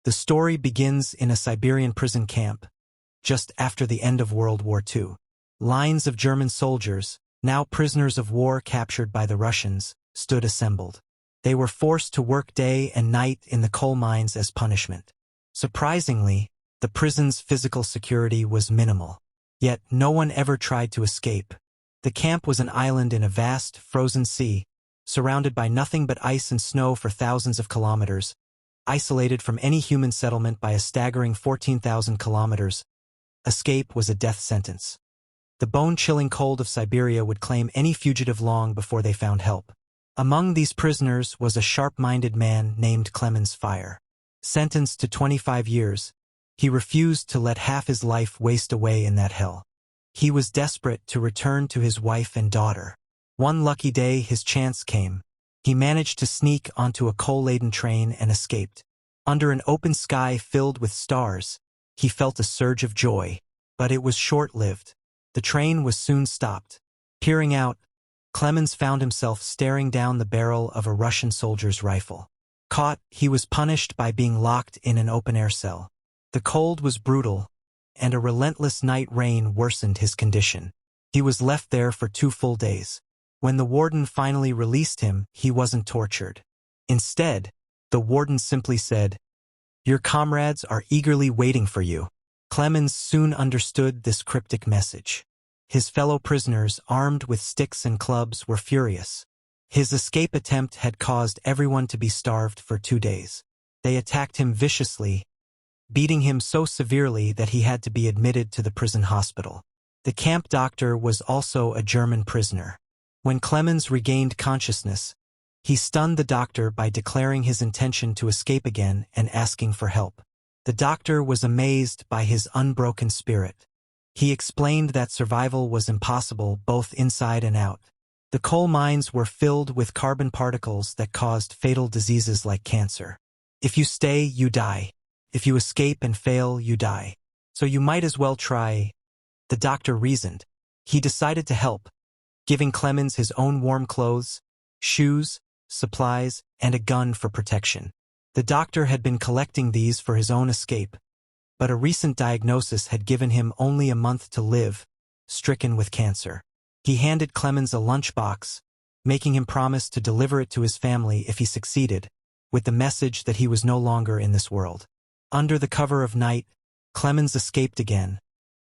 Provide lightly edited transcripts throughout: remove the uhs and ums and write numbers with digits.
The story begins in a Siberian prison camp, just after the end of World War II. Lines of German soldiers, now prisoners of war captured by the Russians, stood assembled. They were forced to work day and night in the coal mines as punishment. Surprisingly, the prison's physical security was minimal. Yet no one ever tried to escape. The camp was an island in a vast, frozen sea, surrounded by nothing but ice and snow for thousands of kilometers, isolated from any human settlement by a staggering 14,000 kilometers. Escape was a death sentence. The bone-chilling cold of Siberia would claim any fugitive long before they found help. Among these prisoners was a sharp-minded man named Clemens Forell. Sentenced to 25 years, he refused to let half his life waste away in that hell. He was desperate to return to his wife and daughter. One lucky day his chance came. He managed to sneak onto a coal-laden train and escaped. Under an open sky filled with stars, he felt a surge of joy. But it was short-lived. The train was soon stopped. Peering out, Clemens found himself staring down the barrel of a Russian soldier's rifle. Caught, he was punished by being locked in an open-air cell. The cold was brutal, and a relentless night rain worsened his condition. He was left there for 2 full days. When the warden finally released him, he wasn't tortured. Instead, the warden simply said, "Your comrades are eagerly waiting for you." Clemens soon understood this cryptic message. His fellow prisoners, armed with sticks and clubs, were furious. His escape attempt had caused everyone to be starved for 2 days. They attacked him viciously, beating him so severely that he had to be admitted to the prison hospital. The camp doctor was also a German prisoner. When Clemens regained consciousness, he stunned the doctor by declaring his intention to escape again and asking for help. The doctor was amazed by his unbroken spirit. He explained that survival was impossible both inside and out. The coal mines were filled with carbon particles that caused fatal diseases like cancer. If you stay, you die. If you escape and fail, you die. So you might as well try, the doctor reasoned. He decided to help, giving Clemens his own warm clothes, shoes, supplies, and a gun for protection. The doctor had been collecting these for his own escape, but a recent diagnosis had given him only a month to live, stricken with cancer. He handed Clemens a lunchbox, making him promise to deliver it to his family if he succeeded, with the message that he was no longer in this world. Under the cover of night, Clemens escaped again,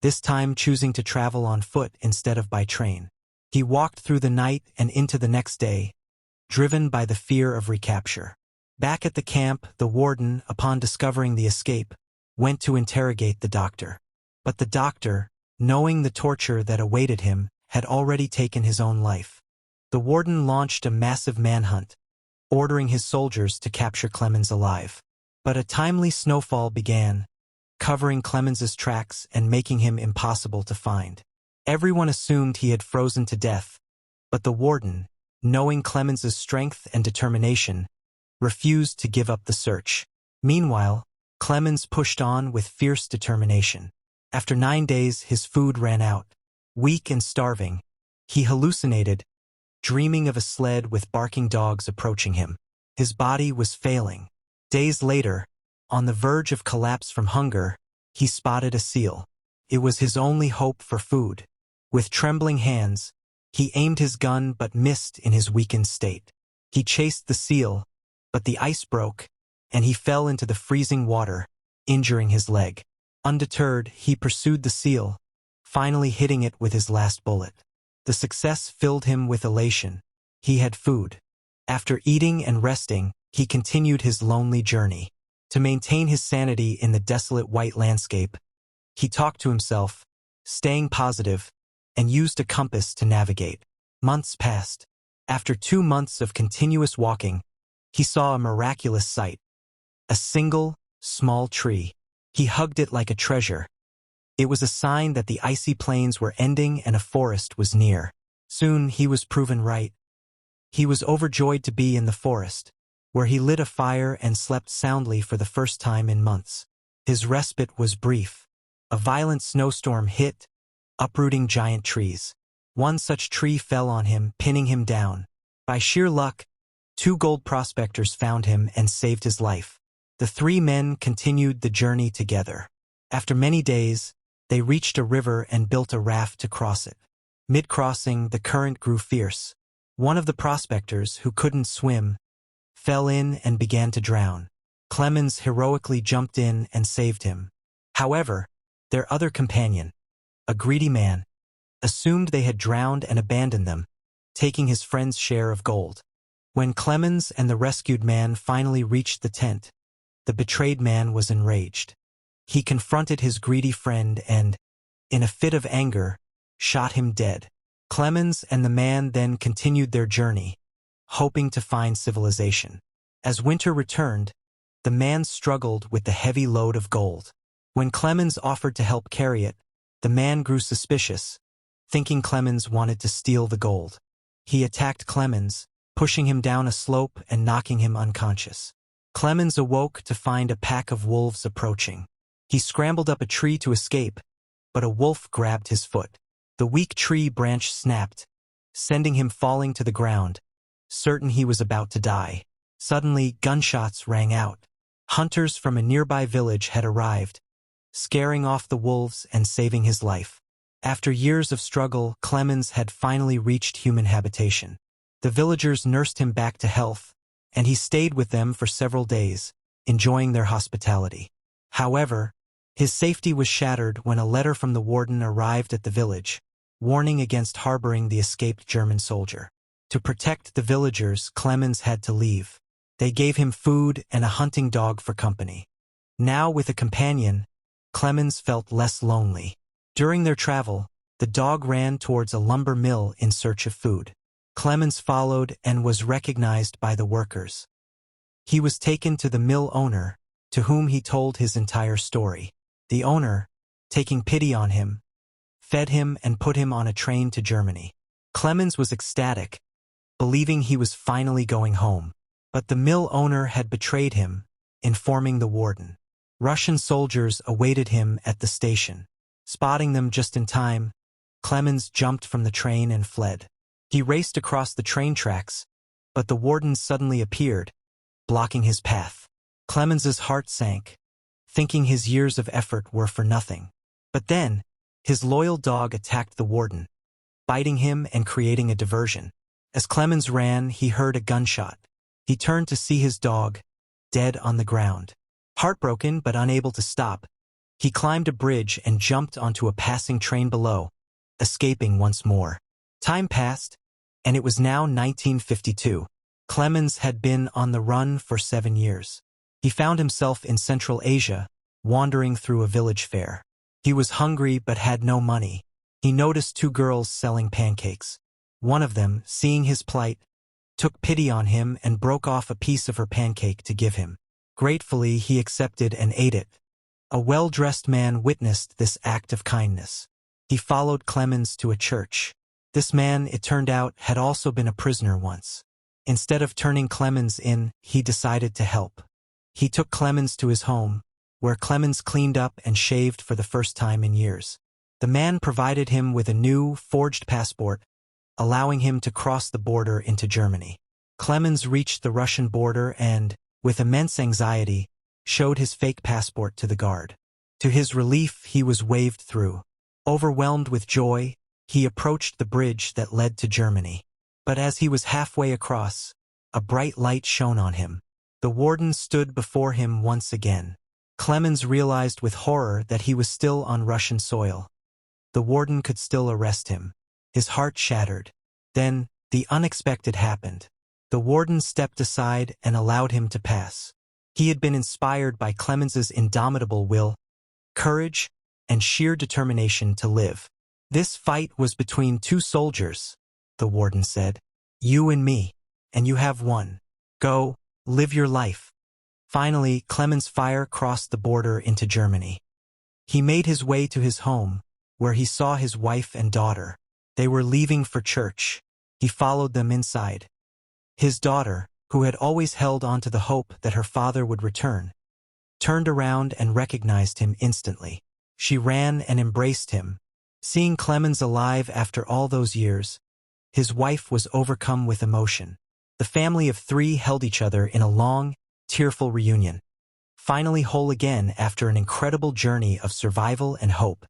this time choosing to travel on foot instead of by train. He walked through the night and into the next day, driven by the fear of recapture. Back at the camp, the warden, upon discovering the escape, went to interrogate the doctor. But the doctor, knowing the torture that awaited him, had already taken his own life. The warden launched a massive manhunt, ordering his soldiers to capture Clemens alive. But a timely snowfall began, covering Clemens's tracks and making him impossible to find. Everyone assumed he had frozen to death, but the warden, knowing Clemens's strength and determination, refused to give up the search. Meanwhile, Clemens pushed on with fierce determination. After 9 days, his food ran out. Weak and starving, he hallucinated, dreaming of a sled with barking dogs approaching him. His body was failing. Days later, on the verge of collapse from hunger, he spotted a seal. It was his only hope for food. With trembling hands, he aimed his gun but missed in his weakened state. He chased the seal, but the ice broke, and he fell into the freezing water, injuring his leg. Undeterred, he pursued the seal, finally hitting it with his last bullet. The success filled him with elation. He had food. After eating and resting, he continued his lonely journey. To maintain his sanity in the desolate white landscape, he talked to himself, staying positive, and used a compass to navigate. Months passed. After 2 months of continuous walking, he saw a miraculous sight. A single, small tree. He hugged it like a treasure. It was a sign that the icy plains were ending and a forest was near. Soon he was proven right. He was overjoyed to be in the forest, where he lit a fire and slept soundly for the first time in months. His respite was brief. A violent snowstorm hit, uprooting giant trees. One such tree fell on him, pinning him down. By sheer luck, 2 gold prospectors found him and saved his life. The three men continued the journey together. After many days, they reached a river and built a raft to cross it. Mid-crossing, the current grew fierce. One of the prospectors, who couldn't swim, fell in and began to drown. Clemens heroically jumped in and saved him. However, their other companion, a greedy man, assumed they had drowned and abandoned them, taking his friend's share of gold. When Clemens and the rescued man finally reached the tent, the betrayed man was enraged. He confronted his greedy friend and, in a fit of anger, shot him dead. Clemens and the man then continued their journey, hoping to find civilization. As winter returned, the man struggled with the heavy load of gold. When Clemens offered to help carry it, the man grew suspicious, thinking Clemens wanted to steal the gold. He attacked Clemens, pushing him down a slope and knocking him unconscious. Clemens awoke to find a pack of wolves approaching. He scrambled up a tree to escape, but a wolf grabbed his foot. The weak tree branch snapped, sending him falling to the ground, certain he was about to die. Suddenly, gunshots rang out. Hunters from a nearby village had arrived, scaring off the wolves and saving his life. After years of struggle, Clemens had finally reached human habitation. The villagers nursed him back to health, and he stayed with them for several days, enjoying their hospitality. However, his safety was shattered when a letter from the warden arrived at the village, warning against harboring the escaped German soldier. To protect the villagers, Clemens had to leave. They gave him food and a hunting dog for company. Now with a companion, Clemens felt less lonely. During their travel, the dog ran towards a lumber mill in search of food. Clemens followed and was recognized by the workers. He was taken to the mill owner, to whom he told his entire story. The owner, taking pity on him, fed him and put him on a train to Germany. Clemens was ecstatic, believing he was finally going home. But the mill owner had betrayed him, informing the warden. Russian soldiers awaited him at the station. Spotting them just in time, Clemens jumped from the train and fled. He raced across the train tracks, but the warden suddenly appeared, blocking his path. Clemens's heart sank, thinking his years of effort were for nothing. But then, his loyal dog attacked the warden, biting him and creating a diversion. As Clemens ran, he heard a gunshot. He turned to see his dog, dead on the ground. Heartbroken but unable to stop, he climbed a bridge and jumped onto a passing train below, escaping once more. Time passed, and it was now 1952. Clemens had been on the run for 7 years. He found himself in Central Asia, wandering through a village fair. He was hungry but had no money. He noticed 2 girls selling pancakes. One of them, seeing his plight, took pity on him and broke off a piece of her pancake to give him. Gratefully, he accepted and ate it. A well-dressed man witnessed this act of kindness. He followed Clemens to a church. This man, it turned out, had also been a prisoner once. Instead of turning Clemens in, he decided to help. He took Clemens to his home, where Clemens cleaned up and shaved for the first time in years. The man provided him with a new, forged passport, allowing him to cross the border into Germany. Clemens reached the Russian border and, with immense anxiety, showed his fake passport to the guard. To his relief, he was waved through. Overwhelmed with joy, he approached the bridge that led to Germany. But as he was halfway across, a bright light shone on him. The warden stood before him once again. Clemens realized with horror that he was still on Russian soil. The warden could still arrest him. His heart shattered. Then, the unexpected happened. The warden stepped aside and allowed him to pass. He had been inspired by Clemens's indomitable will, courage, and sheer determination to live. This fight was between 2 soldiers, the warden said. You and me, and you have won. Go, live your life. Finally, Clemens' fire crossed the border into Germany. He made his way to his home, where he saw his wife and daughter. They were leaving for church. He followed them inside. His daughter, who had always held on to the hope that her father would return, turned around and recognized him instantly. She ran and embraced him. Seeing Clemens alive after all those years, his wife was overcome with emotion. The family of 3 held each other in a long, tearful reunion. finally whole again after an incredible journey of survival and hope.